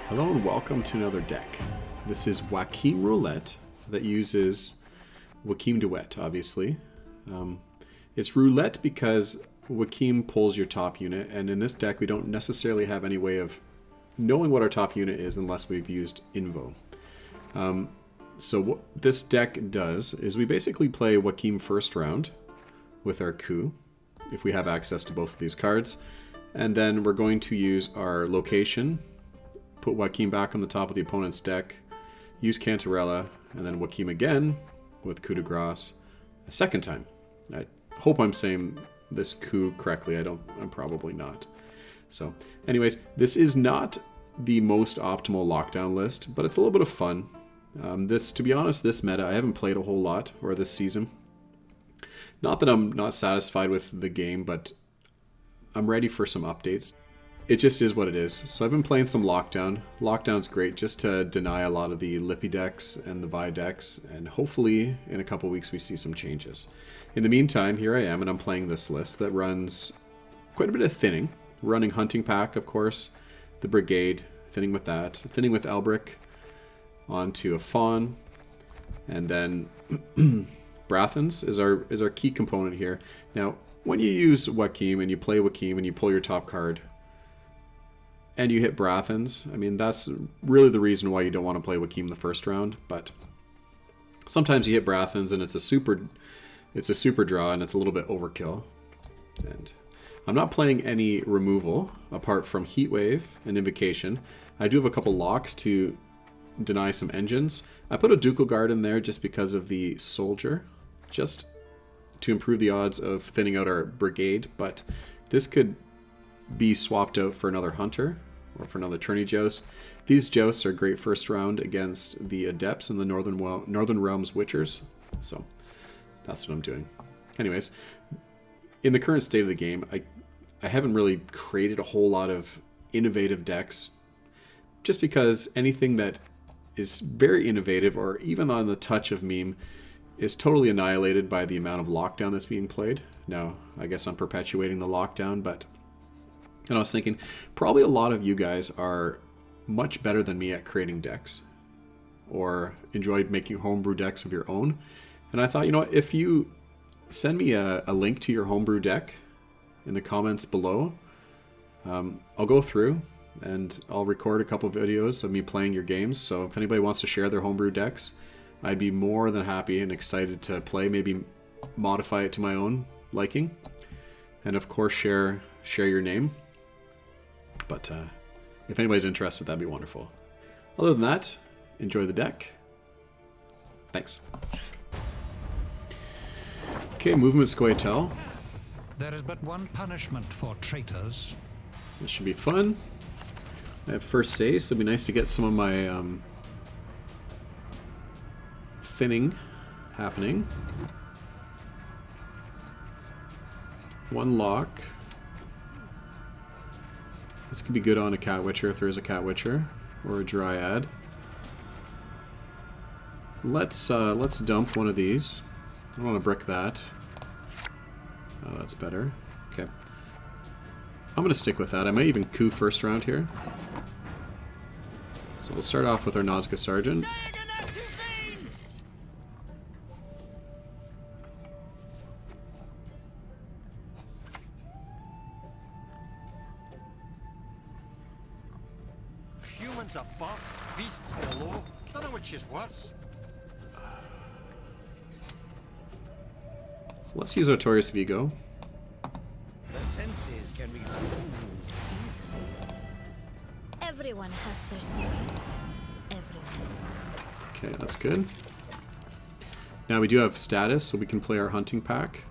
Hello and welcome to another deck. This is Joachim Roulette that uses Joachim De Wett, obviously. It's Roulette because Joachim pulls your top unit, and in this deck we don't necessarily have any way of knowing what our top unit is unless we've used Invo. So what this deck does is we basically play Joachim first round with our Coup, if we have access to both of these cards, and then we're going to use our location, put Joachim back on the top of the opponent's deck, use Cantarella, and then Joachim again with Coup de Grace a second time. I hope I'm saying this coup correctly. I'm probably not. So anyways, this is not the most optimal lockdown list, but it's a little bit of fun. To be honest, this meta I haven't played a whole lot, or this season. Not that I'm not satisfied with the game, but I'm ready for some updates. It just is what it is. So I've been playing some Lockdown. Lockdown's great just to deny a lot of the Lippy decks and the Vi decks, and hopefully in a couple weeks we see some changes. In the meantime, here I am, and I'm playing this list that runs quite a bit of thinning. Running Hunting Pack, of course, the Brigade, thinning with that, thinning with Elbrick, onto a Fawn, and then Brathens is our key component here. Now, when you use Joachim and you play Joachim and you pull your top card, and you hit Brathens, I mean, that's really the reason why you don't want to play Joachim the first round, but sometimes you hit Brathens and it's a super draw and it's a little bit overkill. And I'm not playing any removal apart from Heatwave and Invocation. I do have a couple locks to deny some engines. I put a Ducal Guard in there just because of the Soldier, just to improve the odds of thinning out our Brigade, but this could be swapped out for another Hunter or for another Tourney Joust. These Jousts are great first round against the Adepts and the Northern Realms Witchers, so that's what I'm doing. Anyways, in the current state of the game, I haven't really created a whole lot of innovative decks, just because anything that is very innovative or even on the touch of meme is totally annihilated by the amount of Lockdown that's being played. Now, I guess I'm perpetuating the Lockdown, but and I was thinking, probably a lot of you guys are much better than me at creating decks, or enjoyed making homebrew decks of your own. And I thought, you know what, if you send me a link to your homebrew deck in the comments below, I'll go through and I'll record a couple videos of me playing your games. So if anybody wants to share their homebrew decks, I'd be more than happy and excited to play, maybe modify it to my own liking. And of course, share your name. But if anybody's interested, that'd be wonderful. Other than that, enjoy the deck. Thanks. Okay, movement Scoia'tael. There is but one punishment for traitors. This should be fun. I have first say, so it'd be nice to get some of my thinning happening. One lock. This could be good on a Cat Witcher if there is a Cat Witcher, or a Dryad. Let's dump one of these. I don't want to brick that. Oh, that's better. Okay. I'm going to stick with that. I might even coup first round here. So we'll start off with our Nazca Sergeant. Humans above, beasts below. Don't know which is worse. Let's use Artorias Vigo. The senses can be fooled easily. Everyone has their secrets. Everyone. Okay, that's good. Now we do have status, so we can play our Hunting Pack.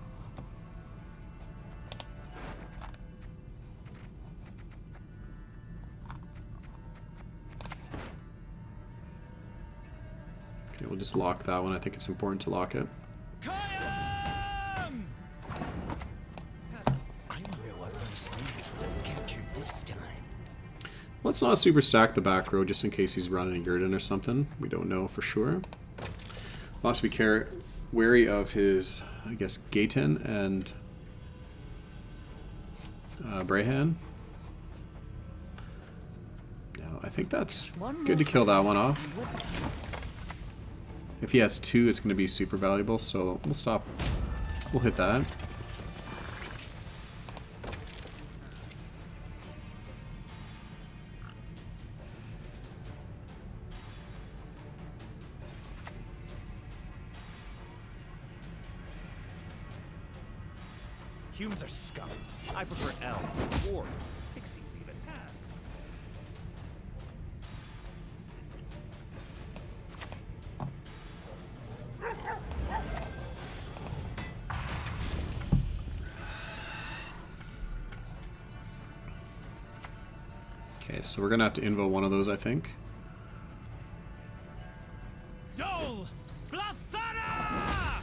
Okay, we'll just lock that one. I think it's important to lock it. Let's not super stack the back row just in case he's running a Yurden or something. We don't know for sure. We'll have to be wary of his, I guess, Gaten and Brayhan. No, I think that's good to kill that one off. If he has 2, it's going to be super valuable, so we'll stop. We'll hit that. Humans are scum. I prefer elves, dwarves, pixies even. Okay, so we're gonna have to invo one of those, I think. Dole! Blathana!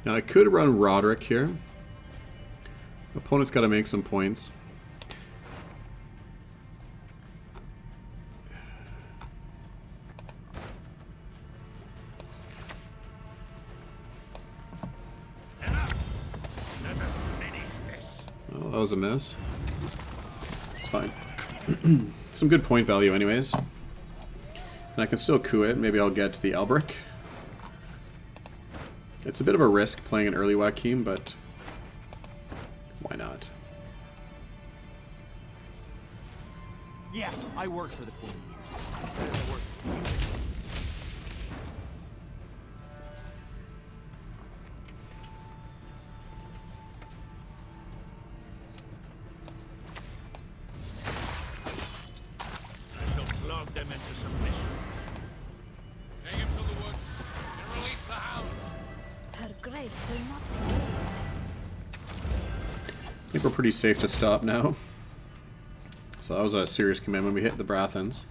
Now I could run Roderick here. Opponent's got to make some points. Oh, that was a miss. It's fine. Some good point value anyways. And I can still coup it. Maybe I'll get the Elbrick. It's a bit of a risk playing an early Joachim, but why not? Yeah, I worked for the Queen years. I worked for humans. I shall flog them into submission. Take him to the woods and release the hounds. Her grace will not be raised. I think we're pretty safe to stop now. So that was a serious command when we hit the Brathens.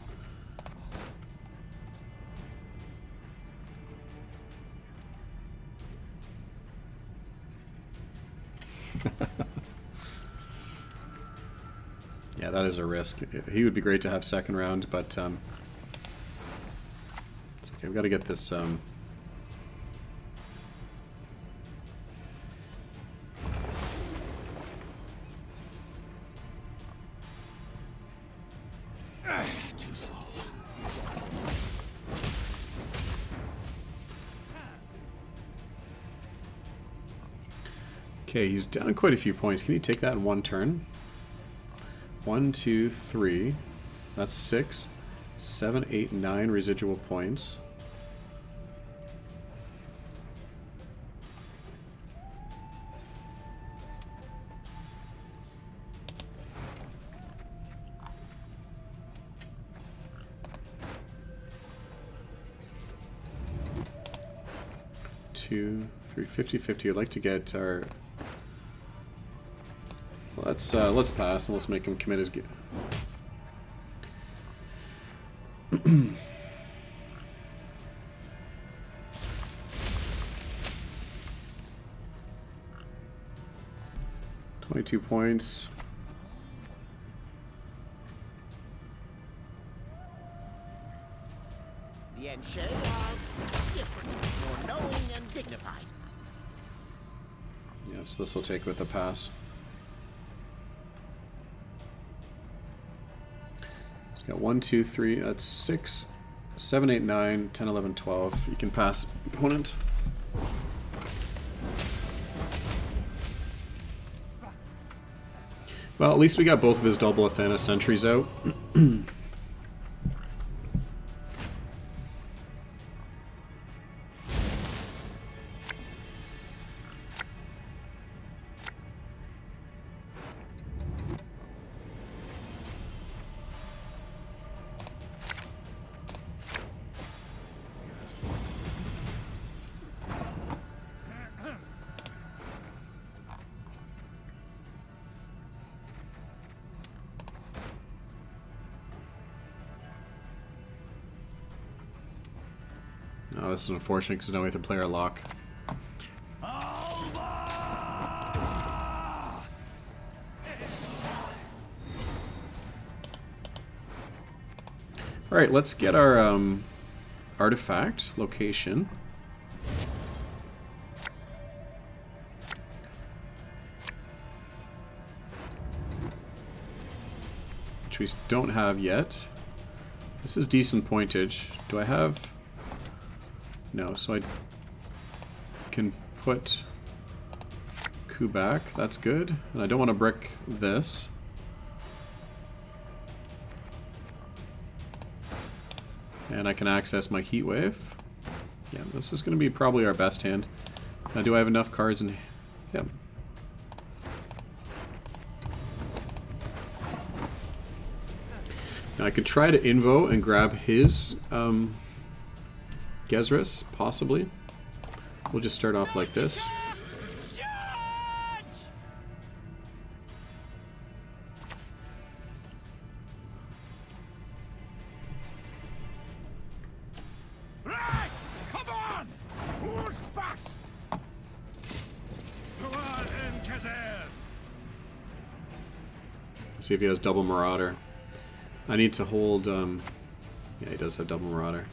Yeah, that is a risk. He would be great to have second round, but it's okay. We've got to get this. Too slow. Okay, he's down quite a few points. Can he take that in one turn? 1, 2, 3. That's 6, 7, 8, 9 residual points. Two, 3, 50-50. I'd like to get our. Let's pass and let's make him commit his. 22 points. The Enchei are different, more knowing and dignified. Yes, this will take with a pass. He's got 1, 2, 3. That's 6, 7, 8, 9, 10, 11, 12. You can pass, opponent. Well, at least we got both of his double Athena sentries out. Oh, this is unfortunate because now we have to play our lock. Alright, let's get our artifact location. Which we don't have yet. This is decent pointage. Do I have... No, so I can put Coup back. That's good. And I don't want to brick this. And I can access my heat wave. Yeah, this is going to be probably our best hand. Now, do I have enough cards in... Yep. Now I could try to invo and grab his Gezris, possibly. We'll just start off like this. Right! Come on! Who's fast? See if he has double Marauder. I need to hold, yeah, he does have double Marauder.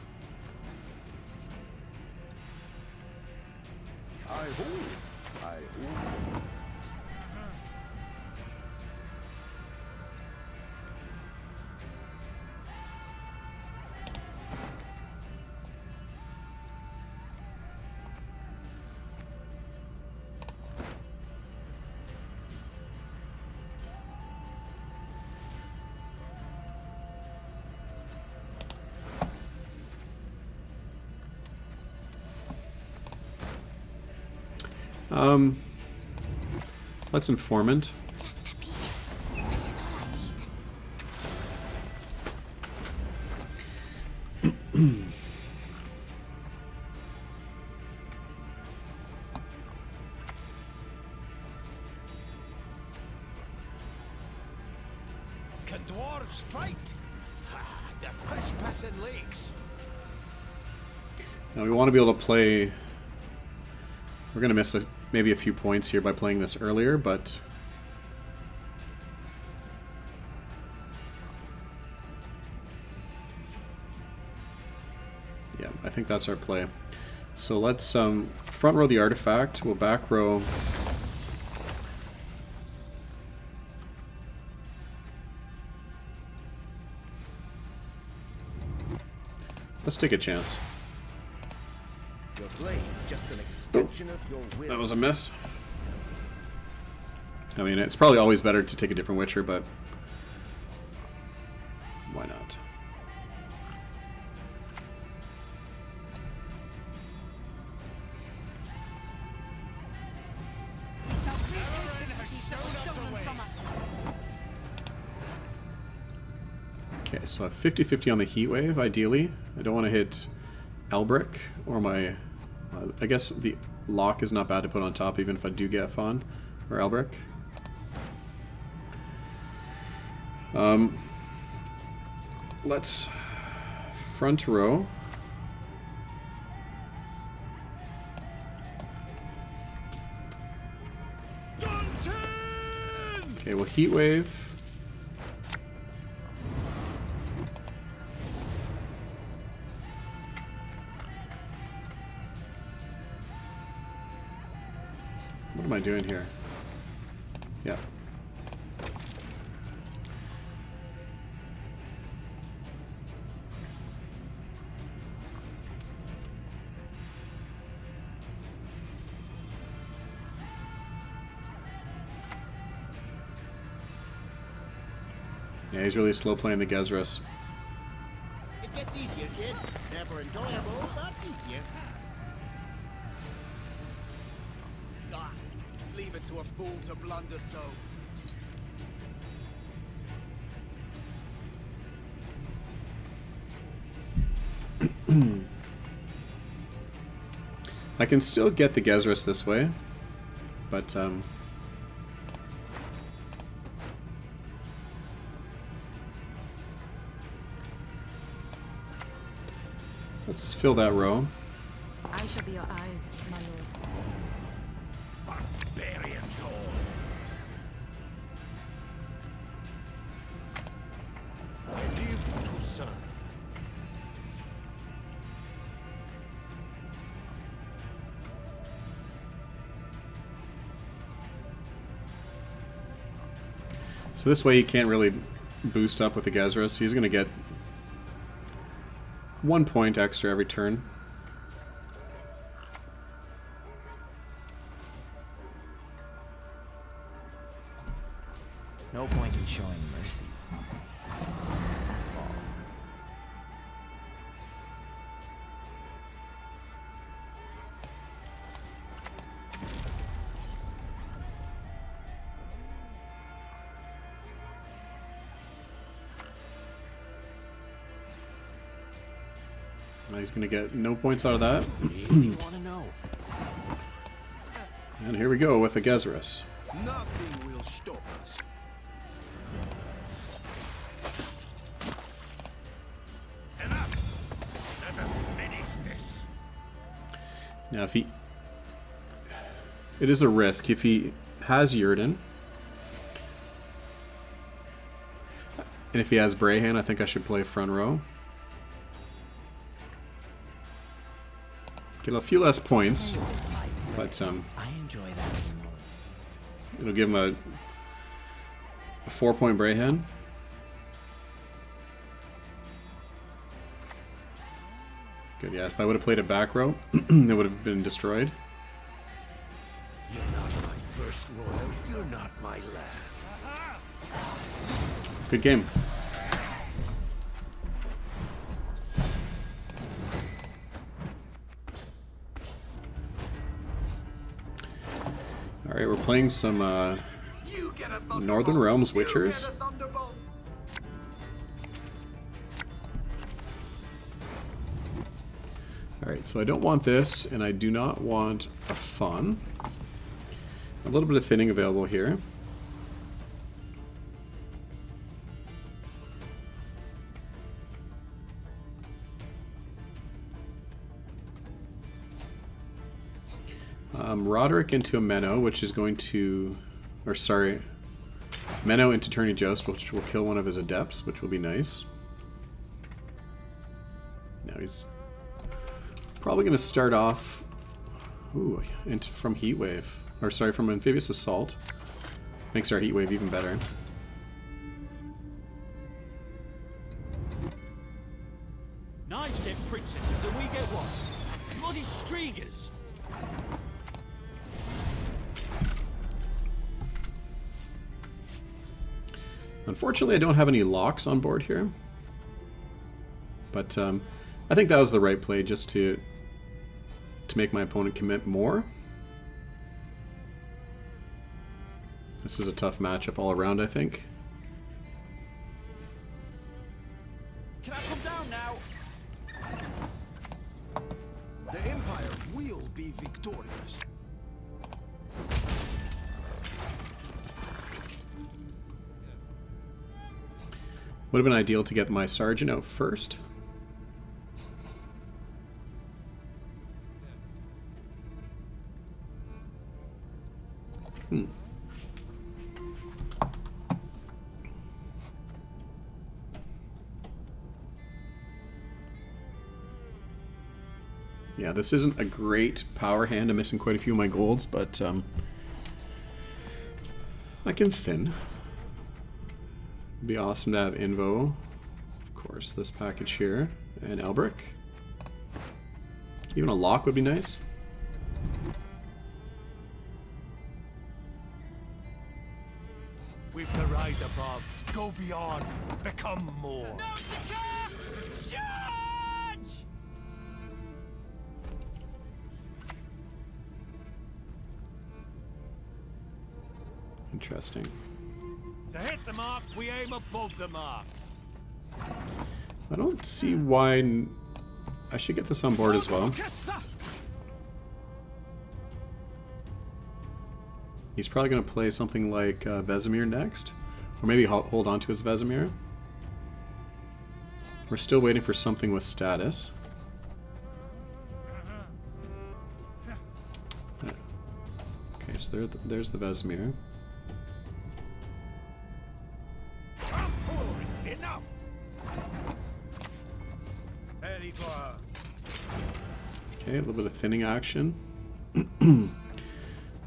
Let's Informant. Just a peek. That is all I need. Can dwarves fight? The fish pissing lakes. Now we want to be able to play... We're going to miss maybe a few points here by playing this earlier, but... Yeah, I think that's our play. So let's front row the artifact, we'll back row... Let's take a chance. Your blade's just an extension of your will. That was a miss. I mean, it's probably always better to take a different Witcher, but why not? We shall retake the cities that were stolen from us. Okay, so 50-50 on the heat wave, ideally. I don't want to hit Elbrick or my... I guess the lock is not bad to put on top, even if I do get Fawn or Elbrick. Let's front row. Okay, well, heat wave. What am I doing here? Yeah. Yeah, he's really slow playing the Gezris. It gets easier, kid. Never enjoyable, but easier. Ah, leave it to a fool to blunder so. I can still get the Gezris this way, but let's fill that row. I shall be your eyes, my lord. Barbarians all. I live to serve. So this way he can't really boost up with the Gezra, so he's going to get 1 point extra every turn. No point in showing mercy. He's going to get no points out of that. Really want to know? And here we go with the Gezras. Nothing will stop us. Enough! Let us finish this. Now if he... It is a risk. If he has Yurden, and if he has Brayhan, I think I should play front row. Get a few less points, but I enjoy that the most. it'll give him a 4-point Brayhan. Good, yeah. If I would have played a back row, it would have been destroyed. You're not my first royal. You're not my last. Good game. Alright, we're playing some Northern Realms Witchers. Alright, so I don't want this, and I do not want a Fawn. A little bit of thinning available here. Roderick into a Menno, which is going to... Or sorry, Menno into Tourney Joust, which will kill one of his Adepts, which will be nice. Now he's probably going to start off from Heatwave. Or sorry, from Amphibious Assault. Makes our Heatwave even better. Knights get princesses and we get what? Bloody Striegers! Unfortunately, I don't have any locks on board here. But I think that was the right play, just to make my opponent commit more. This is a tough matchup all around, I think. Can I come down now? The Empire will be victorious. Would have been ideal to get my Sergeant out first. Yeah, this isn't a great power hand. I'm missing quite a few of my golds, but I can thin. It'd be awesome to have Invo. Of course, this package here. And Elbrick. Even a lock would be nice. We've to rise above, go beyond, become more. Charge! Interesting. To hit the mark, we aim above the mark. I don't see why... I should get this on board as well. He's probably going to play something like Vesemir next. Or maybe hold on to his Vesemir. We're still waiting for something with status. Okay, so there's the Vesemir. Enough! Okay, a little bit of thinning action.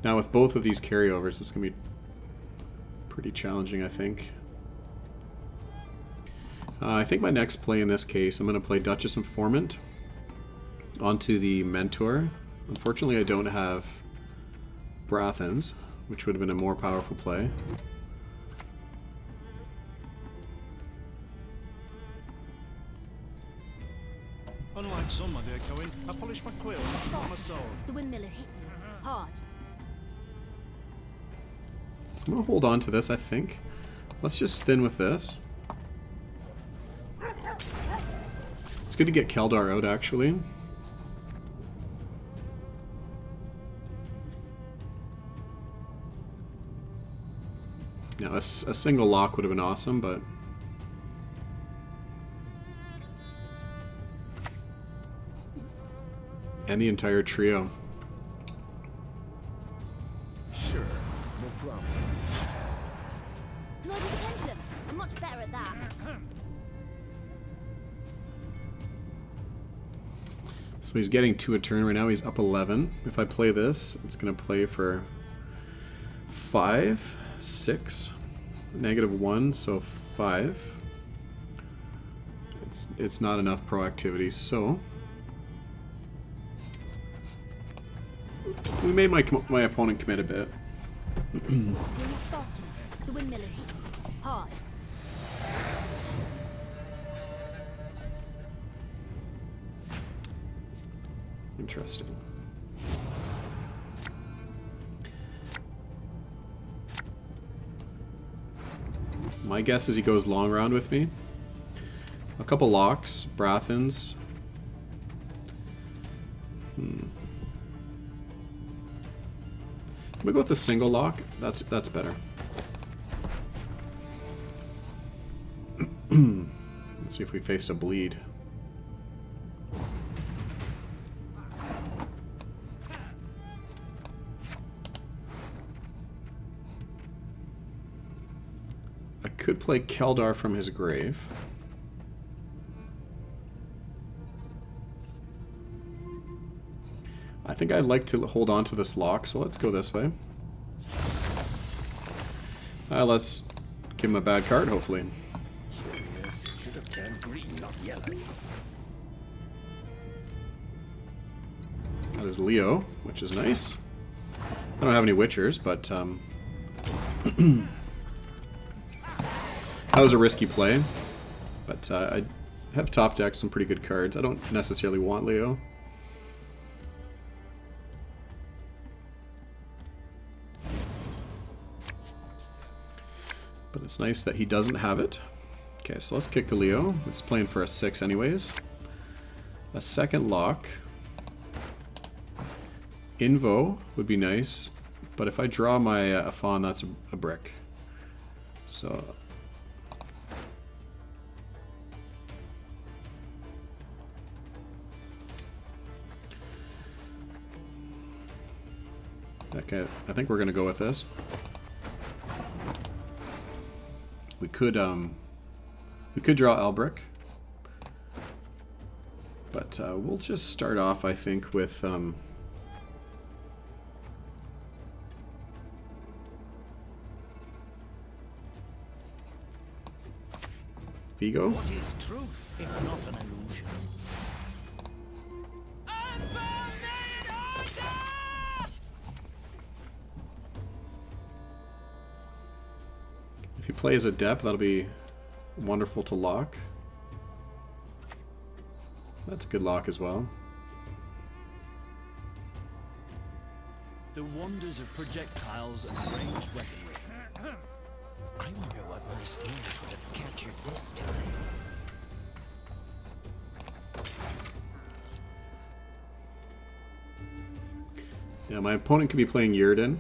Now with both of these carryovers, it's going to be Pretty challenging, I think. I think my next play in this case, I'm going to play Duchess Informant onto the Mentor. Unfortunately, I don't have Brathens, which would have been a more powerful play. Unlike some, my dear Cohen, I polish my quill, not my soul. The windmiller hit me hard. I'm going to hold on to this, I think. Let's just thin with this. It's good to get Keldar out, actually. Now, a single lock would have been awesome, but... And the entire trio. Sure, no problem. Lord of the Pendulum. I'm much better at that. So he's getting 2 a turn right now. He's up 11. If I play this, it's going to play for 5, 6, -1, so 5. It's not enough proactivity, so we made my opponent commit a bit. You're not fast enough. The windmiller hit me hard. Interesting. My guess is he goes long round with me. A couple locks, Brathens. I'm gonna go with a single lock. That's better. Let's see if we faced a bleed. I could play Keldar from his grave. I think I'd like to hold on to this lock, so let's go this way. Let's give him a bad card, hopefully. Yes, should have turned green, not yellow. That is Leo, which is nice. I don't have any Witchers, but that was a risky play. But I have top decked some pretty good cards. I don't necessarily want Leo. But it's nice that he doesn't have it. Okay, so let's kick the Leo. It's playing for a 6 anyways. A second lock. Invo would be nice, but if I draw my Fawn, that's a brick. So... Okay, I think we're going to go with this. We could draw Elbrick, but we'll just start off, I think, with Vigo. What is truth if not an illusion? If he plays Adept, that'll be wonderful to lock. That's a good lock as well. The wonders of projectiles and ranged weaponry. I wonder what my slings would have captured this time. Yeah, my opponent could be playing Yurden.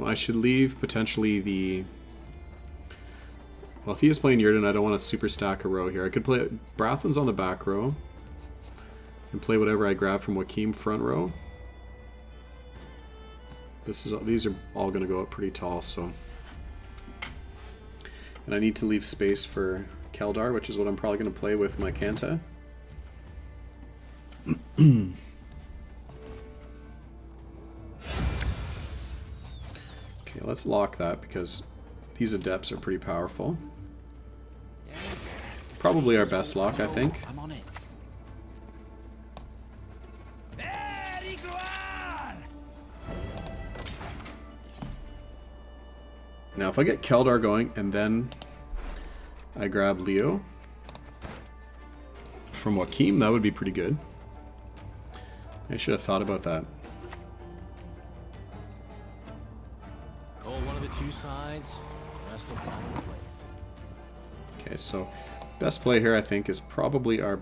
I should leave potentially the... Well, if he is playing Yurden, I don't want to super stack a row here. I could play Brathen's on the back row and play whatever I grab from Joachim front row. These are all going to go up pretty tall, so... And I need to leave space for Keldar, which is what I'm probably going to play with my Kanta. let's lock that because these adepts are pretty powerful. Probably our best lock, I think. I'm on it. Now if I get Keldar going and then I grab Leo from Joachim, that would be pretty good. I should have thought about that. Call one of the two sides, the rest will fall into place. Okay, so best play here I think is probably our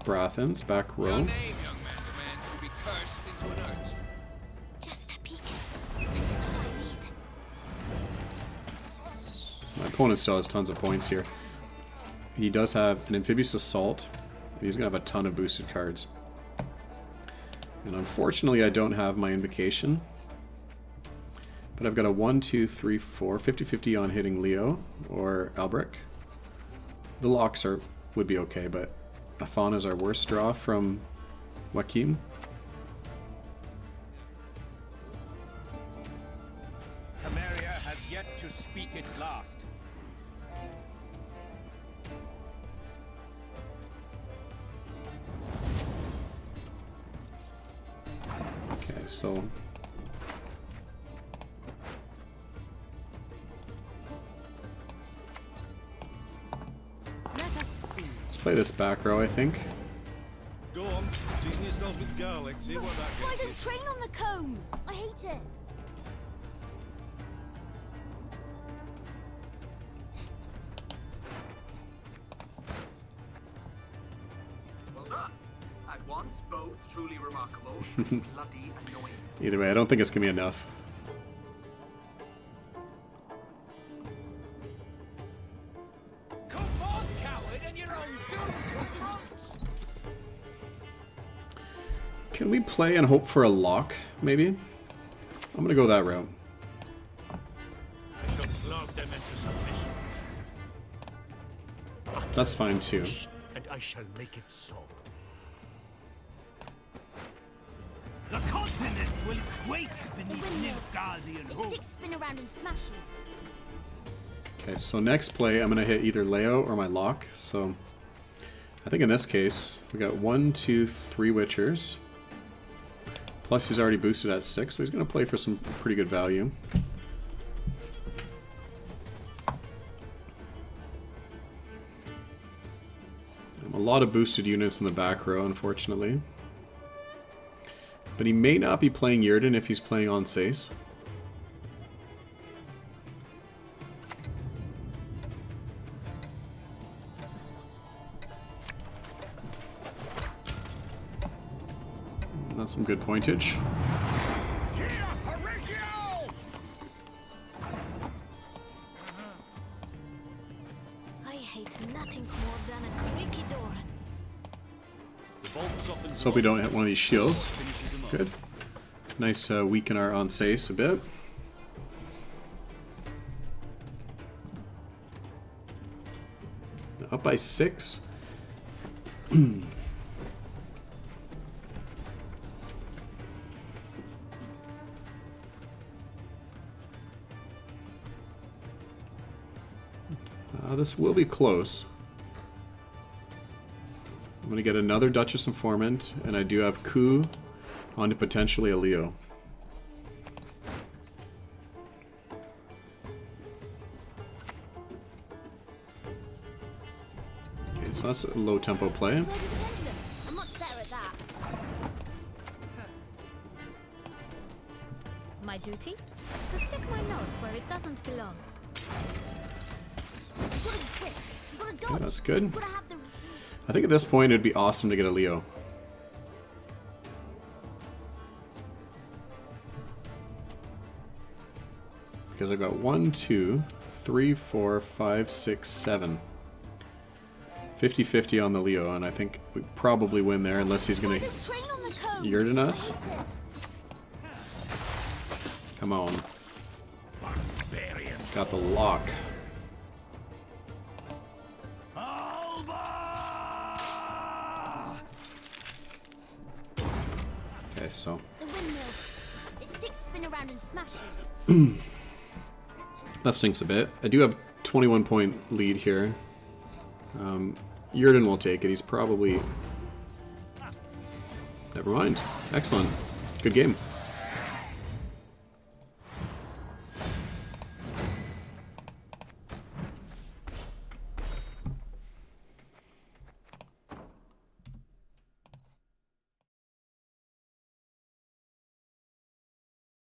Brathens, back row. Your name, young man, should be cursed into an urge. Just a peek. This is all I need. So my opponent still has tons of points here. He does have an Amphibious Assault, and he's going to have a ton of boosted cards. And unfortunately I don't have my Invocation. But I've got a 1, 2, 3, 4, 50-50 on hitting Leo or Albrecht. The locks would be okay, but Afan is our worst draw from Joachim. Temeria has yet to speak its last. Okay, so Let us see. let's play this back row, I think. Go on, season yourself with garlic, see what that Why gets you. don't train on the comb? I hate it. Well done. At once, both truly remarkable, bloody annoying. Either way, I don't think it's going to be enough. Come forth, coward, and your own doom confront! Can we play and hope for a lock, maybe? I'm going to go that route. I shall flog them into submission. That's fine too. And I shall make it so. The continent will quake beneath Nilfgaardian The hoof. sticks spin around and smash you. Okay, so next play I'm going to hit either Leo or my lock. So I think in this case we got 1, 2, 3 Witchers. Plus he's already boosted at 6, so he's going to play for some pretty good value. A lot of boosted units in the back row, unfortunately. But he may not be playing Yrden if he's playing on Sace. That's some good pointage. I hate nothing more than a creaky door. Let's hope we don't hit one of these shields. Good. Nice to weaken our on Sace a bit. Up by 6. This will be close. I'm going to get another Duchess Informant, and I do have Coup onto potentially a Leo. Okay, so that's a low tempo play. Where's the pendulum? I'm much better at that. My duty? To stick my nose where it doesn't belong. You've got to be quick. You've got to dodge. Okay, that's good. You've got to have the... I think at this point it'd be awesome to get a Leo. Because I've got 1, 2, 3, 4, 5, 6, 7. 50-50 on the Leo, and I think we probably win there unless he's going to Train on the comb. Yrden us. Come on. Got the lock. Okay, so The windmill. Its sticks spin around and smash you. That stinks a bit. I do have 21-point lead here. Yurden will take it. He's probably... Never mind. Excellent. Good game.